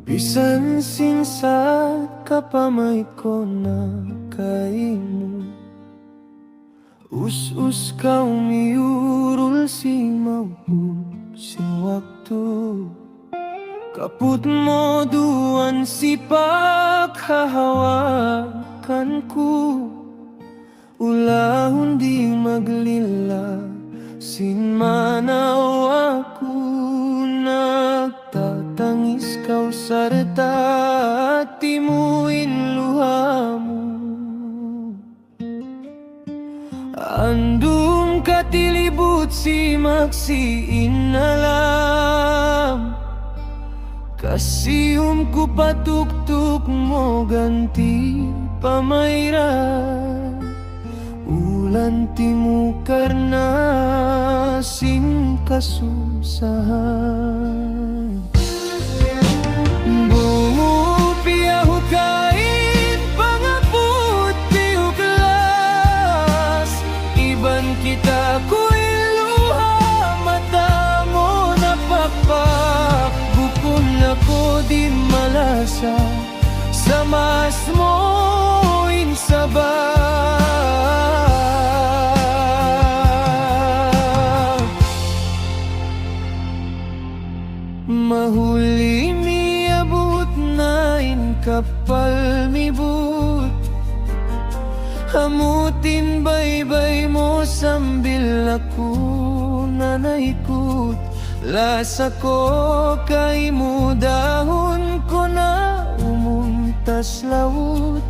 Bisan sinsa kapamay ko na kaimo, us-us ka umiurul si mabut sing waktu. Kaput mo duan si paghahawakan ko, ulahon di maglila sin manaw ako. Nagtatangis kaw sarta at timuin luha mo. Andum katilibut si maksiin alam, kasiyum ku patuktuk mo ganti pamayra. Ulan timu karna sing kasusahan. Bumupiyahu kain pangaput tiuklas, iban kita ku iluha mata mo napakpak. Bukun ako di malasa sa mas mo insabay. Mahuli miabot na kapal mibut, hamutin baybay mo sambil ako nanaikot. Lasa ko kay mo dahon ko na umuntas laut.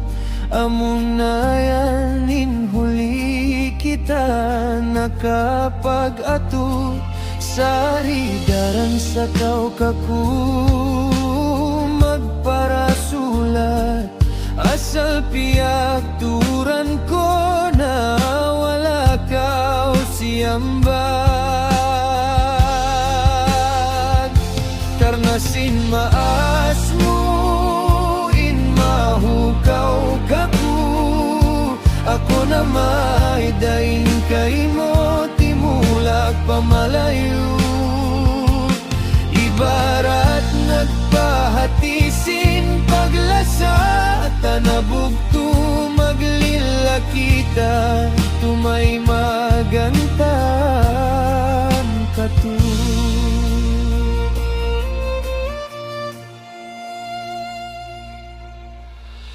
Among nayanin huli kita nakapag-ato. Saridaran sa kau kaku magparasulat, asal piyak turan ko na wala kau siambag. Karena sin maas mo in mahukaw kaku, ako na may daing kay mo timulak pamalayo. Ibarat nagpahatisin paglasa, tanabugto maglila kita, tumay magantan katu.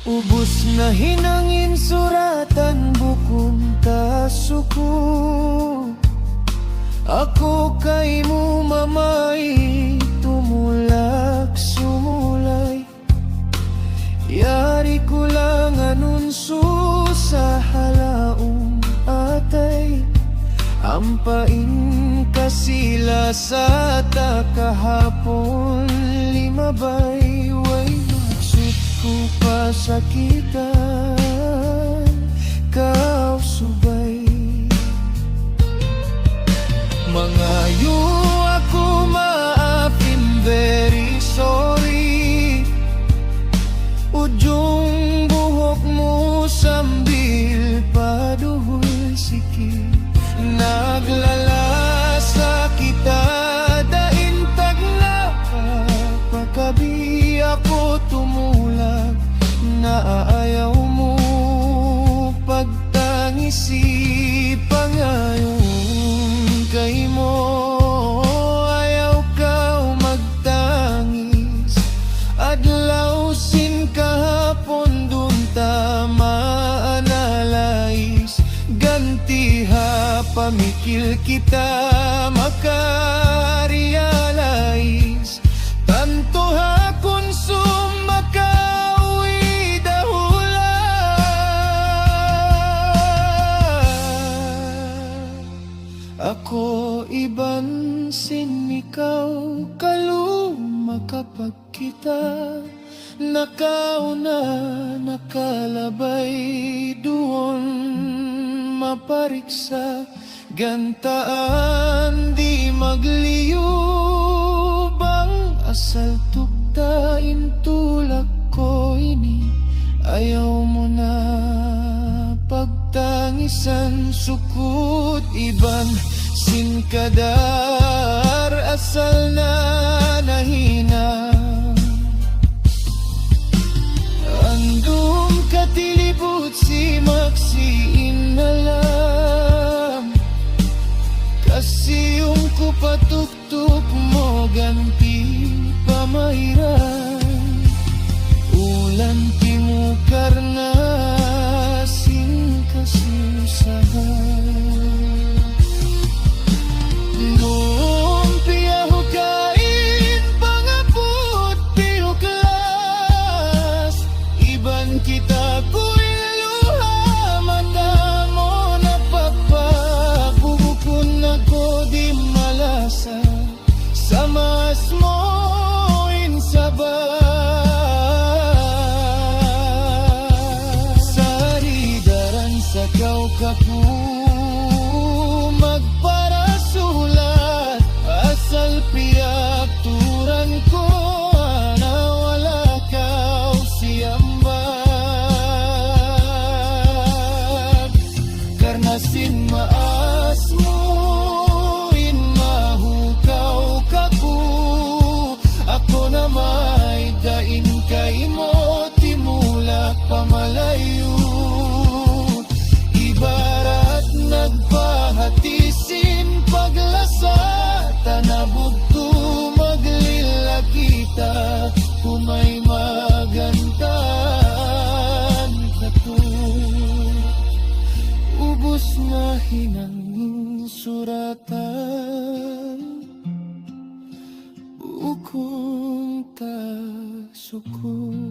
Ubus na hinangin suratan bukun kasuko, ako kay mo mamay tumulak sumulay. Yari ko lang anunso sa halaong atay, ampain kasila sa takahapon limabay. Way maksud ko pasakitan kau subay. Mangayo ako maafin, very sorry. Ujung buhok mo sambil paduhul sikit, naglalasa kita daintag na pagkabi ako tumulak. Naaayaw mo pagtangisi pangayon kay mo, ayaw kau magtangis. Adlaw sin kahapon dun tama analais, ganti ha pamikil kita makarealize. Tanto ha konsum makauwi dahula, ako iban sin ikaw kaluma kapag kita nakauna nakalabay doon mapariksa. Gantaan di magliyubang, asal tuktain tulak ko ini. Ayaw mo na pagtangisan sukut iban sin kadar asal na nahina. magsiin na lang. Kasi yung kupatuktok mo ganti pamahiran. Ulan timukar na singkasusahan. Lumpia hukain pangaput piuklas. Iban kita luha mata mo napagpabukun ako di malasa. Sa mas mo insabay. Sa kau kaku magparasulat. Asal piyak turan ko na wala kau siambag. Karena sin maas mo in mahukaw kaku. Ako na may dain kay mo timulak pamalayo. Barat nagpahatisin paglasa. Tanabugto maglila kita. Kumay magantaan kato. Ubos na hinangin suratan. Ukong tasukon.